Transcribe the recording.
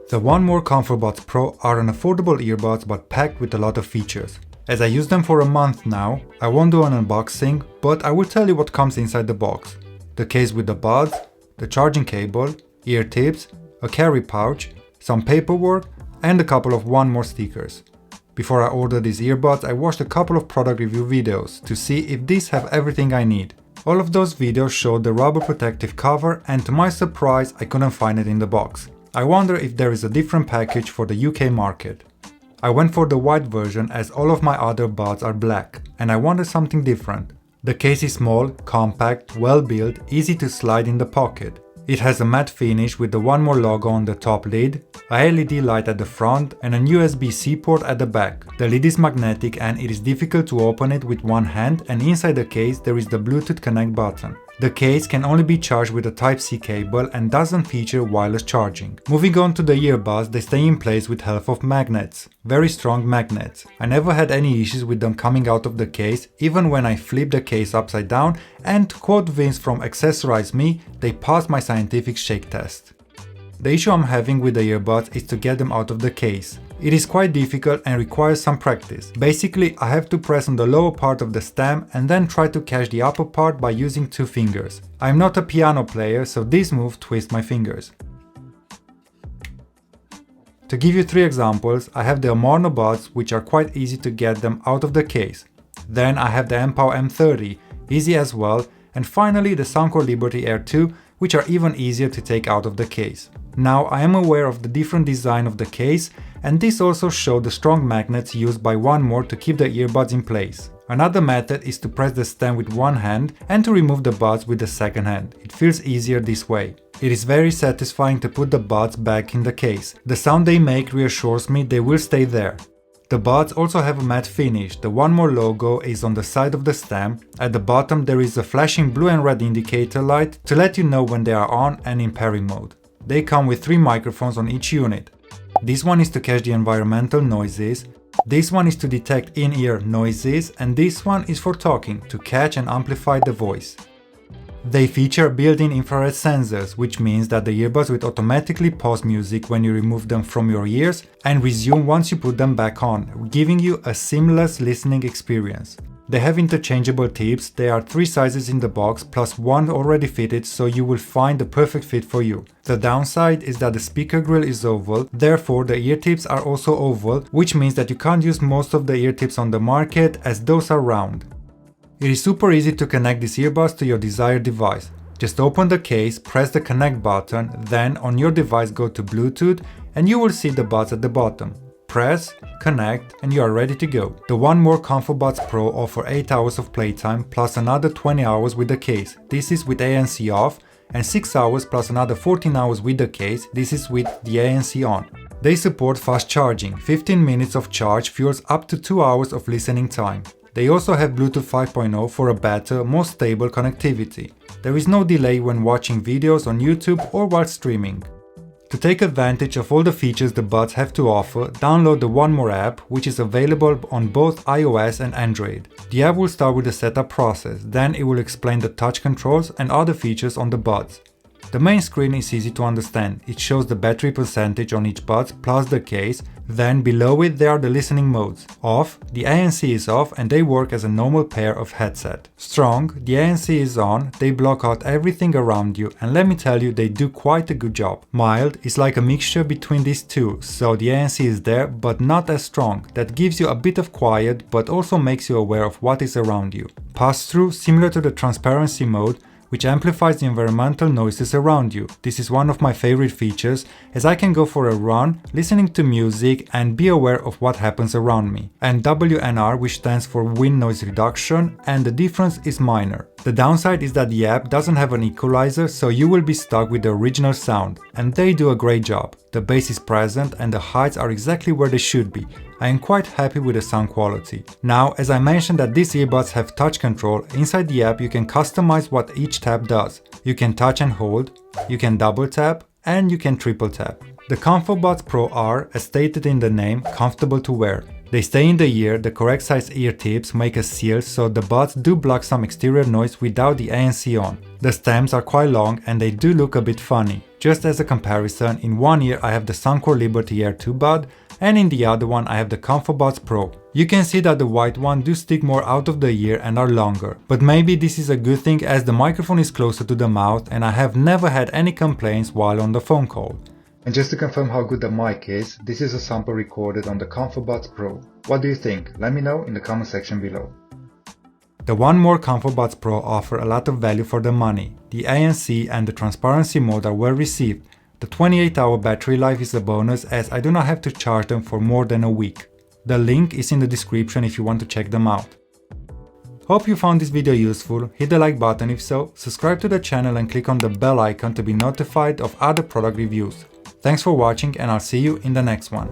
The 1More ComfoBuds Pro are an affordable earbuds but packed with a lot of features. As I use them for a month now, I won't do an unboxing, but I will tell you what comes inside the box. The case with the buds, the charging cable, ear tips, a carry pouch, some paperwork, and a couple of 1More stickers. Before I ordered these earbuds, I watched a couple of product review videos to see if these have everything I need. All of those videos showed the rubber protective cover, and to my surprise, I couldn't find it in the box. I wonder if there is a different package for the UK market. I went for the white version as all of my other buds are black, and I wanted something different. The case is small, compact, well built, easy to slide in the pocket. It has a matte finish with the 1More logo on the top lid, a LED light at the front, and a USB-C port at the back. The lid is magnetic and it is difficult to open it with one hand, and inside the case there is the Bluetooth connect button. The case can only be charged with a Type-C cable and doesn't feature wireless charging. Moving on to the earbuds, they stay in place with help of magnets. Very strong magnets. I never had any issues with them coming out of the case, even when I flipped the case upside down, and to quote Vince from Accessorize Me, they passed my scientific shake test. The issue I'm having with the earbuds is to get them out of the case. It is quite difficult and requires some practice. Basically, I have to press on the lower part of the stem and then try to catch the upper part by using two fingers. I'm not a piano player, so this move twists my fingers. To give you 3 examples, I have the Amorno buds, which are quite easy to get them out of the case. Then I have the MPOW M30, easy as well, and finally the Soundcore Liberty Air 2, which are even easier to take out of the case. Now I am aware of the different design of the case, and this also showed the strong magnets used by 1More to keep the earbuds in place. Another method is to press the stem with one hand and to remove the buds with the second hand. It feels easier this way. It is very satisfying to put the buds back in the case. The sound they make reassures me they will stay there. The buds also have a matte finish. The 1More logo is on the side of the stem. At the bottom there is a flashing blue and red indicator light to let you know when they are on and in pairing mode. They come with 3 microphones on each unit. This one is to catch the environmental noises, this one is to detect in-ear noises, and this one is for talking, to catch and amplify the voice. They feature built-in infrared sensors, which means that the earbuds will automatically pause music when you remove them from your ears and resume once you put them back on, giving you a seamless listening experience. They have interchangeable tips. There are 3 sizes in the box plus 1 already fitted, so you will find the perfect fit for you. The downside is that the speaker grill is oval, therefore the ear tips are also oval, which means that you can't use most of the ear tips on the market as those are round. It is super easy to connect these earbuds to your desired device. Just open the case, press the connect button, then on your device go to Bluetooth and you will see the buds at the bottom. Press, connect, and you are ready to go. The 1More ComfoBuds Pro offer 8 hours of playtime plus another 20 hours with the case. This is with ANC off, and 6 hours plus another 14 hours with the case. This is with the ANC on. They support fast charging. 15 minutes of charge fuels up to 2 hours of listening time. They also have Bluetooth 5.0 for a better, more stable connectivity. There is no delay when watching videos on YouTube or while streaming. To take advantage of all the features the buds have to offer, download the 1More app, which is available on both iOS and Android. The app will start with the setup process, then it will explain the touch controls and other features on the buds. The main screen is easy to understand. It shows the battery percentage on each bud plus the case, then below it there are the listening modes. Off, the ANC is off and they work as a normal pair of headset. Strong, the ANC is on, they block out everything around you, and let me tell you, they do quite a good job. Mild is like a mixture between these two, so the ANC is there but not as strong. That gives you a bit of quiet but also makes you aware of what is around you. Pass-through, similar to the transparency mode, which amplifies the environmental noises around you. This is one of my favorite features, as I can go for a run, listening to music and be aware of what happens around me. And WNR, which stands for wind noise reduction, and the difference is minor. The downside is that the app doesn't have an equalizer, so you will be stuck with the original sound, and they do a great job. The bass is present and the highs are exactly where they should be. I am quite happy with the sound quality. Now, as I mentioned that these earbuds have touch control, inside the app you can customize what each tap does. You can touch and hold, you can double tap, and you can triple tap. The ComfoBuds Pro are, as stated in the name, comfortable to wear. They stay in the ear, the correct size ear tips make a seal so the buds do block some exterior noise without the ANC on. The stems are quite long and they do look a bit funny. Just as a comparison, in one ear I have the Soundcore Liberty Air 2 bud and in the other one I have the ComfoBuds Pro. You can see that the white one do stick more out of the ear and are longer, but maybe this is a good thing as the microphone is closer to the mouth and I have never had any complaints while on the phone call. And just to confirm how good the mic is, this is a sample recorded on the ComfoBuds Pro. What do you think? Let me know in the comment section below. The 1More ComfoBuds Pro offer a lot of value for the money. The ANC and the transparency mode are well received. The 28-hour battery life is a bonus as I do not have to charge them for more than a week. The link is in the description if you want to check them out. Hope you found this video useful, hit the like button if so, subscribe to the channel and click on the bell icon to be notified of other product reviews. Thanks for watching and I'll see you in the next one.